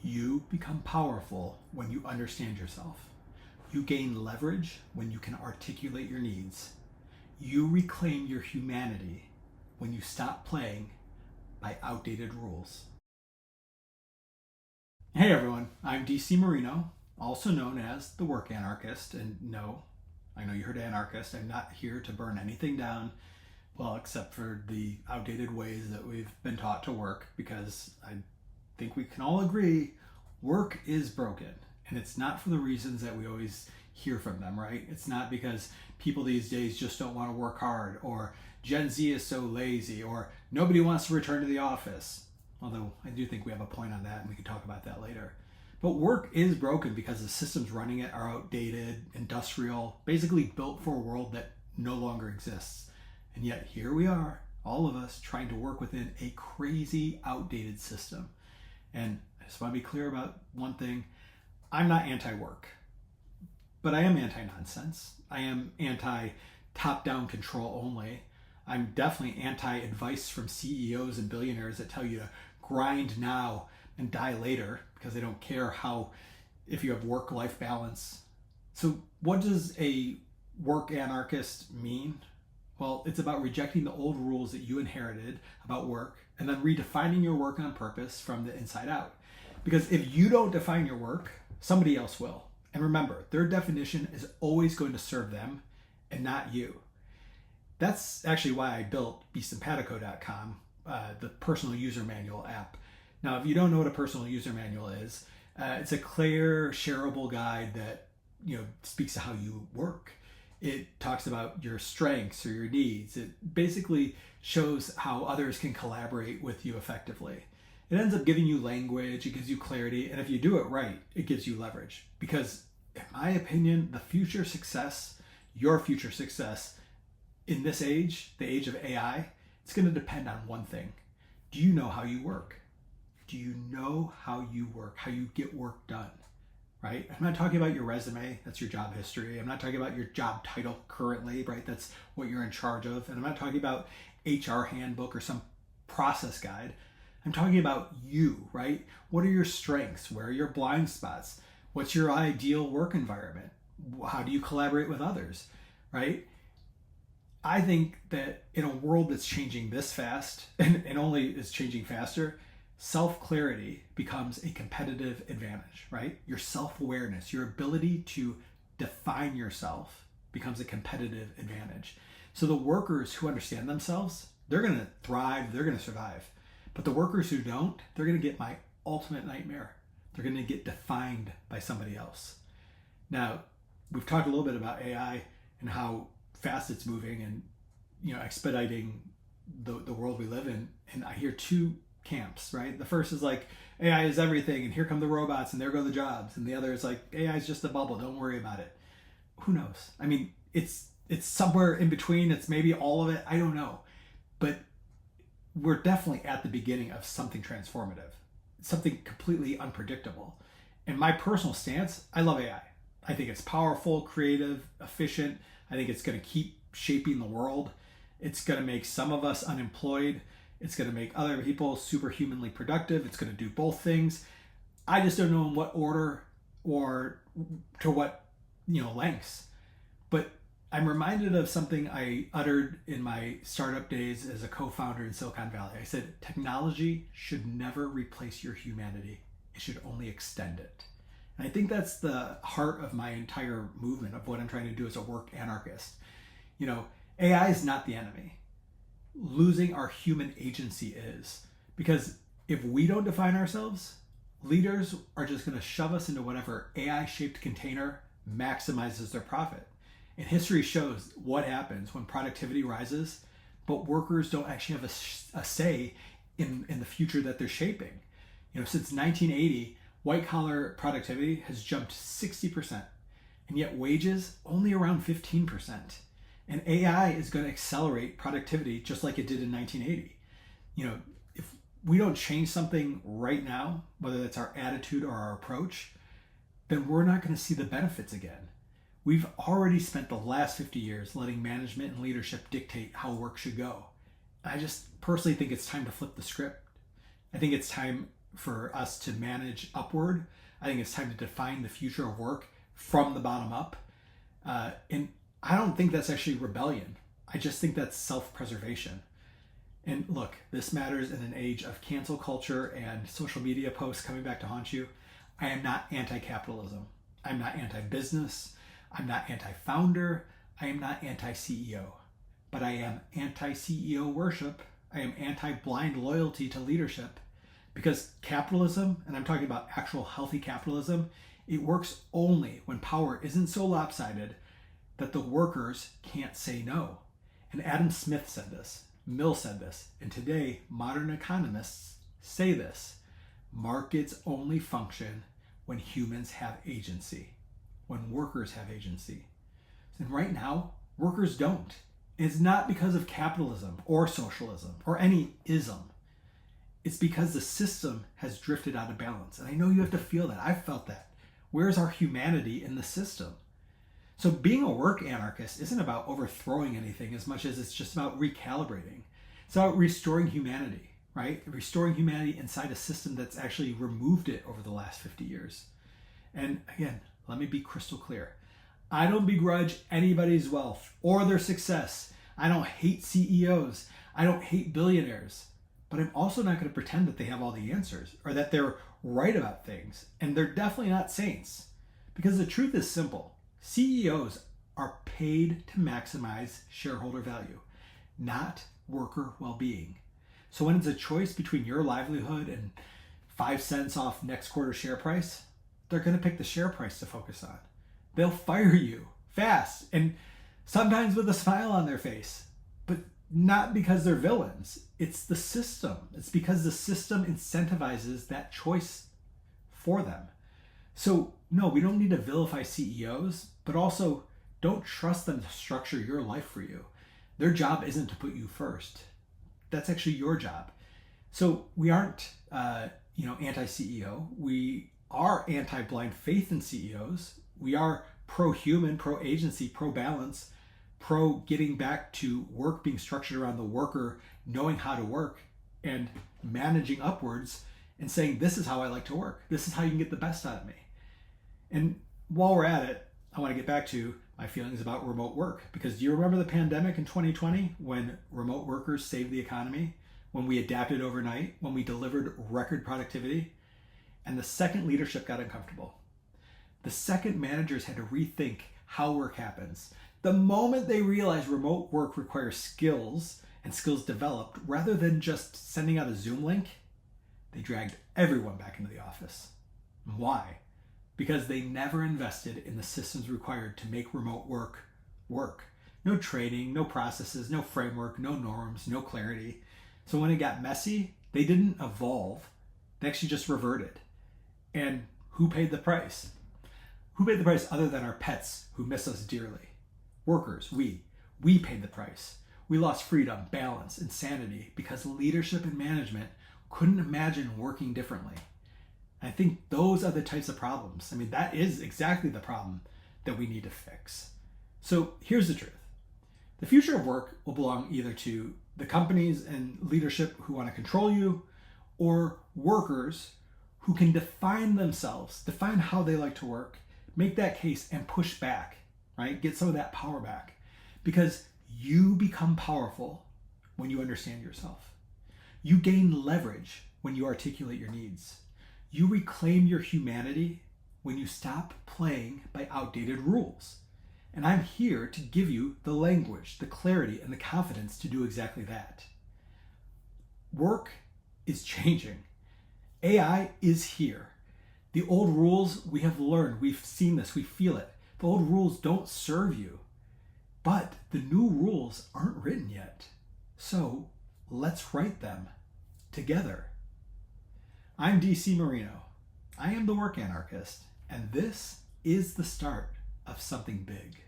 You become powerful when you understand yourself. You gain leverage when you can articulate your needs. You reclaim your humanity when you stop playing by outdated rules. Hey everyone, I'm DC Marino, also known as the Work Anarchist. And no, I know you heard anarchist. I'm not here to burn anything down, well, except for the outdated ways that we've been taught to work, because I think we can all agree work is broken. And it's not for the reasons that we always hear from them, right? It's not because people these days just don't want to work hard, or Gen Z is so lazy, or nobody wants to return to the office. Although I do think we have a point on that and we can talk about that later. But work is broken because the systems running it are outdated, industrial, basically built for a world that no longer exists. And yet here we are, all of us, trying to work within a crazy, outdated system. And I just want to be clear about one thing. I'm not anti-work, but I am anti-nonsense. I am anti-top-down control only. I'm definitely anti-advice from CEOs and billionaires that tell you to grind now and die later because they don't care if you have work-life balance. So what does a work anarchist mean? Well, it's about rejecting the old rules that you inherited about work and then redefining your work on purpose from the inside out. Because if you don't define your work, somebody else will. And remember, their definition is always going to serve them and not you. That's actually why I built besympatico.com, the personal user manual app. Now, if you don't know what a personal user manual is, it's a clear, shareable guide that speaks to how you work. It talks about your strengths or your needs. It basically shows how others can collaborate with you effectively. It ends up giving you language, it gives you clarity, and if you do it right, it gives you leverage. Because in my opinion, your future success in this age, the age of AI, it's going to depend on one thing. Do you know how you work? Do you know how you work, how you get work done, right? I'm not talking about your resume, that's your job history. I'm not talking about your job title currently, right? That's what you're in charge of. And I'm not talking about HR handbook or some process guide. I'm talking about you, right? What are your strengths? Where are your blind spots? What's your ideal work environment? How do you collaborate with others, right? I think that in a world that's changing this fast and only is changing faster, self-clarity becomes a competitive advantage, right? Your self-awareness, your ability to define yourself becomes a competitive advantage. So the workers who understand themselves, they're going to thrive, they're going to survive. But the workers who don't, they're going to get my ultimate nightmare. They're going to get defined by somebody else. Now, we've talked a little bit about AI and how fast it's moving and expediting the world we live in. And I hear two camps, right? The first is like, AI is everything and here come the robots and there go the jobs. And the other is like, AI is just a bubble, don't worry about it. Who knows? I mean, it's somewhere in between. It's maybe all of it. I don't know. But we're definitely at the beginning of something transformative, something completely unpredictable. And my personal stance, I love AI. I think it's powerful, creative, efficient. I think it's going to keep shaping the world. It's going to make some of us unemployed. It's going to make other people superhumanly productive. It's going to do both things. I just don't know in what order or to what lengths. But I'm reminded of something I uttered in my startup days as a co-founder in Silicon Valley. I said, technology should never replace your humanity. It should only extend it. And I think that's the heart of my entire movement of what I'm trying to do as a work anarchist. AI is not the enemy. Losing our human agency is. Because if we don't define ourselves, leaders are just going to shove us into whatever AI-shaped container maximizes their profit. And history shows what happens when productivity rises, but workers don't actually have a say in the future that they're shaping. Since 1980, white-collar productivity has jumped 60%, and yet wages only around 15%. And AI is going to accelerate productivity just like it did in 1980. If we don't change something right now, whether that's our attitude or our approach, then we're not going to see the benefits again. We've already spent the last 50 years letting management and leadership dictate how work should go. I just personally think it's time to flip the script. I think it's time for us to manage upward. I think it's time to define the future of work from the bottom up. And I don't think that's actually rebellion. I just think that's self-preservation. And look, this matters in an age of cancel culture and social media posts coming back to haunt you. I am not anti-capitalism. I'm not anti-business. I'm not anti-founder. I am not anti-CEO. But I am anti-CEO worship. I am anti-blind loyalty to leadership. Because capitalism, and I'm talking about actual healthy capitalism, it works only when power isn't so lopsided that the workers can't say no. And Adam Smith said this, Mill said this, and today modern economists say this: markets only function when humans have agency, when workers have agency. And right now, workers don't. It's not because of capitalism or socialism or any ism. It's because the system has drifted out of balance. And I know you have to feel that. I've felt that. Where's our humanity in the system? So being a work anarchist isn't about overthrowing anything as much as it's just about recalibrating. It's about restoring humanity, right? Restoring humanity inside a system that's actually removed it over the last 50 years. And again, let me be crystal clear. I don't begrudge anybody's wealth or their success. I don't hate CEOs. I don't hate billionaires. But I'm also not going to pretend that they have all the answers or that they're right about things. And they're definitely not saints. Because the truth is simple. CEOs are paid to maximize shareholder value, not worker well-being. So when it's a choice between your livelihood and 5 cents off next quarter share price, they're going to pick the share price to focus on. They'll fire you fast and sometimes with a smile on their face, but not because they're villains. It's the system. It's because the system incentivizes that choice for them. So no, we don't need to vilify CEOs, but also don't trust them to structure your life for you. Their job isn't to put you first. That's actually your job. So we aren't, anti-CEO. We are anti-blind faith in CEOs. We are pro-human, pro-agency, pro-balance, pro-getting back to work being structured around the worker, knowing how to work and managing upwards and saying, this is how I like to work. This is how you can get the best out of me. And while we're at it, I want to get back to my feelings about remote work. Because do you remember the pandemic in 2020 when remote workers saved the economy, when we adapted overnight, when we delivered record productivity? And the second leadership got uncomfortable. The second managers had to rethink how work happens. The moment they realized remote work requires skills and skills developed, rather than just sending out a Zoom link, they dragged everyone back into the office. Why? Because they never invested in the systems required to make remote work work. No training, no processes, no framework, no norms, no clarity. So when it got messy, they didn't evolve. They actually just reverted. And who paid the price? Who paid the price other than our pets who miss us dearly? Workers, we paid the price. We lost freedom, balance, and sanity because leadership and management couldn't imagine working differently. I think those are the types of problems. I mean, that is exactly the problem that we need to fix. So here's the truth. The future of work will belong either to the companies and leadership who want to control you, or workers who can define themselves, define how they like to work, make that case and push back, right? Get some of that power back. Because you become powerful when you understand yourself. You gain leverage when you articulate your needs. You reclaim your humanity when you stop playing by outdated rules. And I'm here to give you the language, the clarity, and the confidence to do exactly that. Work is changing. AI is here. The old rules we have learned, we've seen this, we feel it. The old rules don't serve you, but the new rules aren't written yet. So let's write them together. I'm DC Marino. I am the work anarchist, and this is the start of something big.